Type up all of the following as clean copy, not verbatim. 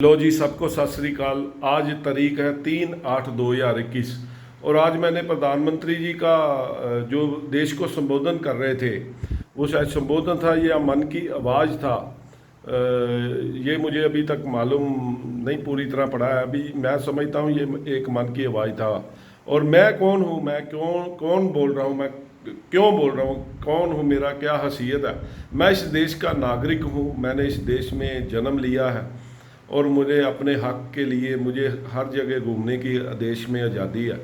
लो जी, सबको सत श्री अकाल। आज तारीख है 3/8/2021 और आज मैंने प्रधानमंत्री जी का जो देश को संबोधन कर रहे थे, वो शायद संबोधन था या मन की आवाज़ था। ये मुझे अभी तक मालूम नहीं पूरी तरह पड़ा है। अभी मैं समझता हूँ ये एक मन की आवाज़ था। और मैं कौन हूँ, मैं कौन बोल रहा हूँ, मैं क्यों बोल रहा हूँ, कौन हूँ, मेरा क्या हैसियत है। मैं इस देश का नागरिक हूँ, मैंने इस देश में जन्म लिया है और मुझे अपने हक के लिए मुझे हर जगह घूमने की देश में आज़ादी है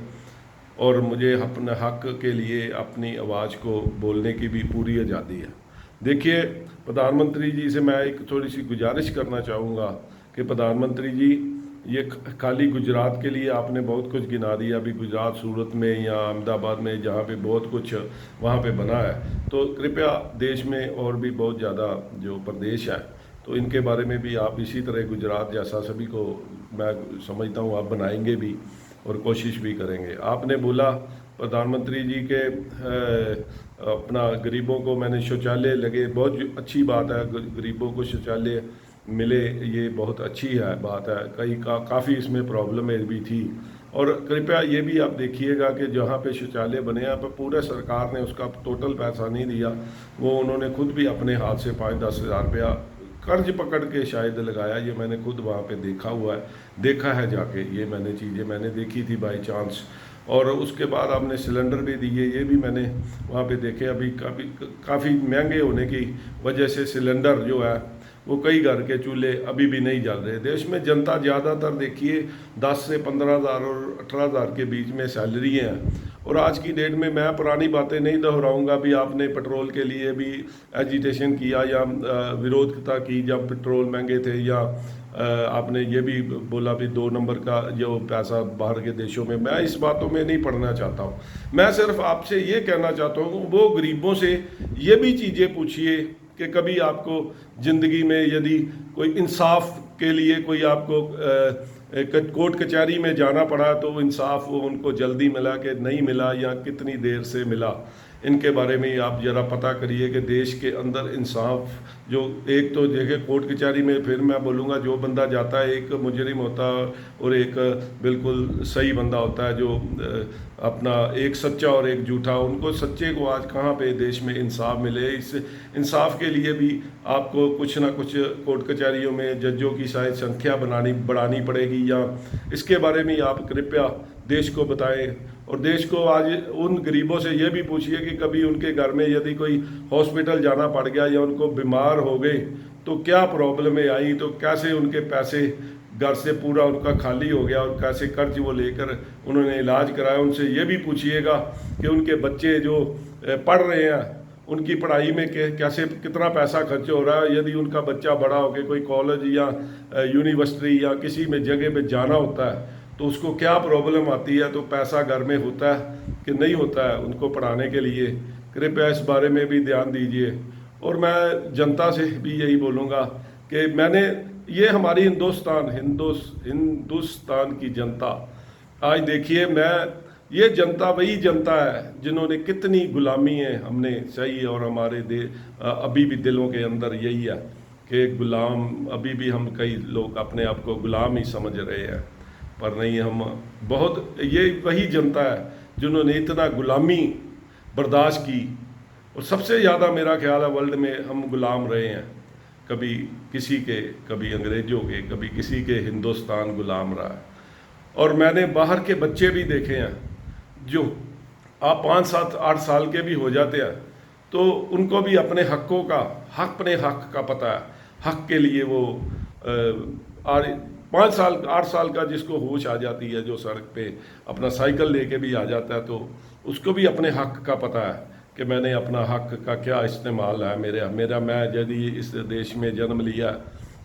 और मुझे अपने हक के लिए अपनी आवाज़ को बोलने की भी पूरी आज़ादी है। देखिए, प्रधानमंत्री जी से मैं एक थोड़ी सी गुजारिश करना चाहूँगा कि प्रधानमंत्री जी, ये खाली गुजरात के लिए आपने बहुत कुछ गिना दिया। अभी गुजरात, सूरत में या अहमदाबाद में जहाँ पे बहुत कुछ वहाँ पे बना है, तो कृपया देश में और भी बहुत ज़्यादा जो प्रदेश है, तो इनके बारे में भी आप इसी तरह गुजरात जैसा सभी को मैं समझता हूँ आप बनाएंगे भी और कोशिश भी करेंगे। आपने बोला प्रधानमंत्री जी के अपना गरीबों को मैंने शौचालय लगे, बहुत अच्छी बात है, गरीबों को शौचालय मिले, ये बहुत अच्छी है बात है। काफ़ी इसमें प्रॉब्लम भी थी। और कृपया ये भी आप देखिएगा कि जहाँ पे शौचालय बने हैं पर पूरे सरकार ने उसका टोटल पैसा नहीं दिया, वो उन्होंने खुद भी अपने हाथ से 5-10 हज़ार रुपया कर्ज पकड़ के शायद लगाया। ये मैंने खुद वहाँ पे देखा है जाके, ये चीज़ें मैंने देखी थी बाई चांस। और उसके बाद आपने सिलेंडर भी दिए, ये भी मैंने वहाँ पे देखे। अभी काफ़ी महंगे होने की वजह से सिलेंडर जो है वो कई घर के चूल्हे अभी भी नहीं जल रहे। देश में जनता ज़्यादातर देखिए 10 से 15,000 और 18,000 के बीच में सैलरी हैं। और आज की डेट में मैं पुरानी बातें नहीं दोहराऊंगा। भी आपने पेट्रोल के लिए भी एजिटेशन किया या विरोधता की जब पेट्रोल महंगे थे, या आपने ये भी बोला भी 2 नंबर का जो पैसा बाहर के देशों में। मैं इस बातों में नहीं पढ़ना चाहता हूँ। मैं सिर्फ आपसे ये कहना चाहता हूँ, वो गरीबों से ये भी चीज़ें पूछिए कि कभी आपको ज़िंदगी में यदि कोई इंसाफ के लिए कोई आपको कोर्ट कचहरी में जाना पड़ा तो इंसाफ वो उनको जल्दी मिला कि नहीं मिला, या कितनी देर से मिला। इनके बारे में आप ज़रा पता करिए कि देश के अंदर इंसाफ जो एक तो देखे कोर्ट कचहरी में, फिर मैं बोलूँगा जो बंदा जाता है एक मुजरिम होता है और एक बिल्कुल सही बंदा होता है, जो अपना एक सच्चा और एक झूठा। उनको सच्चे को आज कहाँ पे देश में इंसाफ मिले। इस इंसाफ के लिए भी आपको कुछ ना कुछ कोर्ट कचहरियों में जजों की शायद संख्या बढ़ानी पड़ेगी, या इसके बारे में आप कृपया देश को बताएं। और देश को आज उन गरीबों से ये भी पूछिए कि कभी उनके घर में यदि कोई हॉस्पिटल जाना पड़ गया या उनको बीमार हो गए तो क्या प्रॉब्लमें आई, तो कैसे उनके पैसे घर से पूरा उनका खाली हो गया और कैसे कर्ज वो लेकर उन्होंने इलाज कराया। उनसे ये भी पूछिएगा कि उनके बच्चे जो पढ़ रहे हैं उनकी पढ़ाई में कैसे कितना पैसा खर्च हो रहा है। यदि उनका बच्चा बड़ा हो के कोई कॉलेज या यूनिवर्सिटी या किसी में जगह पे जाना होता है तो उसको क्या प्रॉब्लम आती है, तो पैसा घर में होता है कि नहीं होता है उनको पढ़ाने के लिए। कृपया इस बारे में भी ध्यान दीजिए। और मैं जनता से भी यही बोलूँगा कि ये हमारी हिंदुस्तान की जनता, आज देखिए, ये जनता वही जनता है जिन्होंने कितनी गुलामी है हमने सही, और हमारे अभी भी दिलों के अंदर यही है कि गुलाम, अभी भी हम कई लोग अपने आप को गुलाम ही समझ रहे हैं, पर नहीं, हम बहुत, ये वही जनता है जिन्होंने इतना गुलामी बर्दाश्त की। और सबसे ज़्यादा मेरा ख्याल है वर्ल्ड में हम गुलाम रहे हैं, कभी किसी के, कभी अंग्रेज़ों के, कभी किसी के, हिंदुस्तान गुलाम रहा है। और मैंने बाहर के बच्चे भी देखे हैं जो आप 5-7-8 साल के भी हो जाते हैं तो उनको भी अपने अपने हक का पता है। हक के लिए वो 5-8 साल का जिसको होश आ जाती है, जो सड़क पे अपना साइकिल लेके भी आ जाता है, तो उसको भी अपने हक का पता है कि मैंने अपना हक का क्या इस्तेमाल है। मैं यदि इस देश में जन्म लिया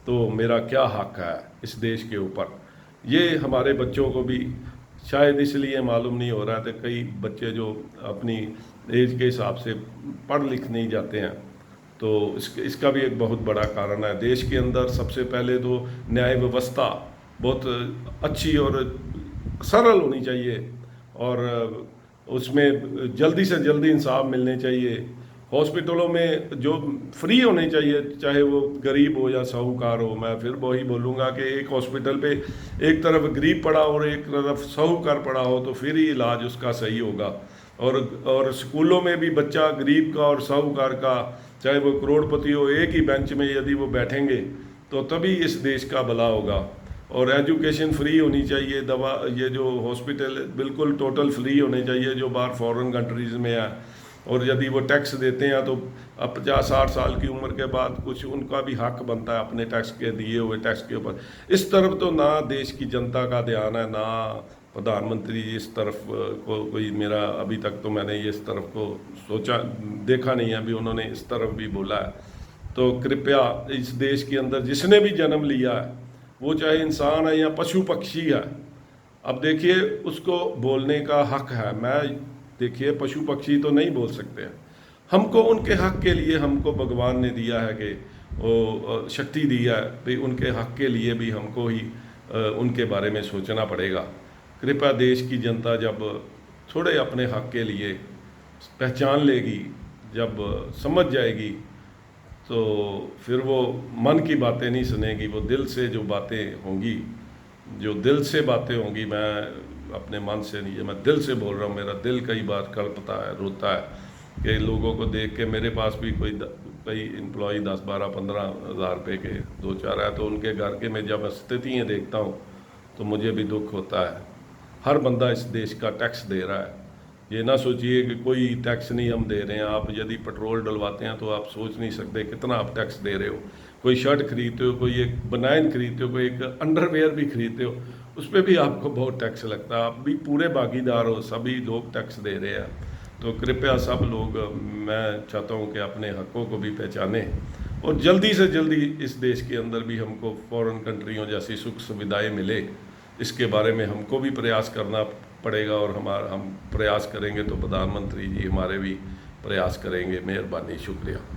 तो मेरा क्या हक है इस देश के ऊपर। ये हमारे बच्चों को भी शायद इसलिए मालूम नहीं हो रहा है। तो कई बच्चे जो अपनी एज के हिसाब से पढ़ लिख नहीं जाते हैं, तो इसका भी एक बहुत बड़ा कारण है। देश के अंदर सबसे पहले तो न्याय व्यवस्था बहुत अच्छी और सरल होनी चाहिए और उसमें जल्दी से जल्दी इंसाफ मिलने चाहिए। हॉस्पिटलों में जो फ्री होने चाहिए, चाहे वो गरीब हो या साहूकार हो। मैं फिर वही बोलूँगा कि एक हॉस्पिटल पे एक तरफ गरीब पड़ा और एक तरफ साहूकार पड़ा हो तो फिर ही इलाज उसका सही होगा। और स्कूलों में भी बच्चा गरीब का और साहूकार का, चाहे वो करोड़पति हो, एक ही बेंच में यदि वो बैठेंगे तो तभी इस देश का भला होगा। और एजुकेशन फ्री होनी चाहिए, दवा, ये जो हॉस्पिटल बिल्कुल टोटल फ्री होने चाहिए जो बाहर फॉरेन कंट्रीज़ में है। और यदि वो टैक्स देते हैं तो अब 50-60 साल की उम्र के बाद कुछ उनका भी हक बनता है अपने टैक्स के दिए हुए टैक्स के ऊपर। इस तरफ तो ना देश की जनता का ध्यान है, ना प्रधानमंत्री जी इस तरफ को कोई, मेरा अभी तक तो मैंने ये इस तरफ को सोचा देखा नहीं है, अभी उन्होंने इस तरफ भी बोला है। तो कृपया इस देश के अंदर जिसने भी जन्म लिया है, वो चाहे इंसान है या पशु पक्षी है, अब देखिए उसको बोलने का हक है। मैं देखिए पशु पक्षी तो नहीं बोल सकते हैं, हमको उनके हक के लिए हमको भगवान ने दिया है कि वो शक्ति दिया है भाई, उनके हक के लिए भी हमको ही उनके बारे में सोचना पड़ेगा। कृपया देश की जनता जब थोड़े अपने हक के लिए पहचान लेगी, जब समझ जाएगी, तो फिर वो मन की बातें नहीं सुनेगी, वो दिल से जो बातें होंगी, जो दिल से बातें होंगी, मैं अपने मन से नहीं है, मैं दिल से बोल रहा हूँ। मेरा दिल कई बार कल्पता है, रोता है कि लोगों को देख के, मेरे पास भी कई एम्प्लॉय 10, 12, 15 हज़ार रुपये के 2-4 है, तो उनके घर के मैं जब स्थितियाँ देखता हूँ तो मुझे भी दुख होता है। हर बंदा इस देश का टैक्स दे रहा है, ये ना सोचिए कि कोई टैक्स नहीं हम दे रहे हैं। आप यदि पेट्रोल डलवाते हैं तो आप सोच नहीं सकते कितना आप टैक्स दे रहे हो। कोई शर्ट खरीदते हो, कोई एक बनायन खरीदते हो, कोई एक अंडरवेयर भी खरीदते हो, उस पर भी आपको बहुत टैक्स लगता है। आप भी पूरे भागीदार हो, सभी लोग टैक्स दे रहे हैं। तो कृपया सब लोग, मैं चाहता हूँ कि अपने हकों को भी पहचानें और जल्दी से जल्दी इस देश के अंदर भी हमको फॉरेन कंट्रियों जैसी सुख सुविधाएँ मिले, इसके बारे में हमको भी प्रयास करना पड़ेगा। और हम प्रयास करेंगे तो प्रधानमंत्री जी हमारे भी प्रयास करेंगे। मेहरबानी, शुक्रिया।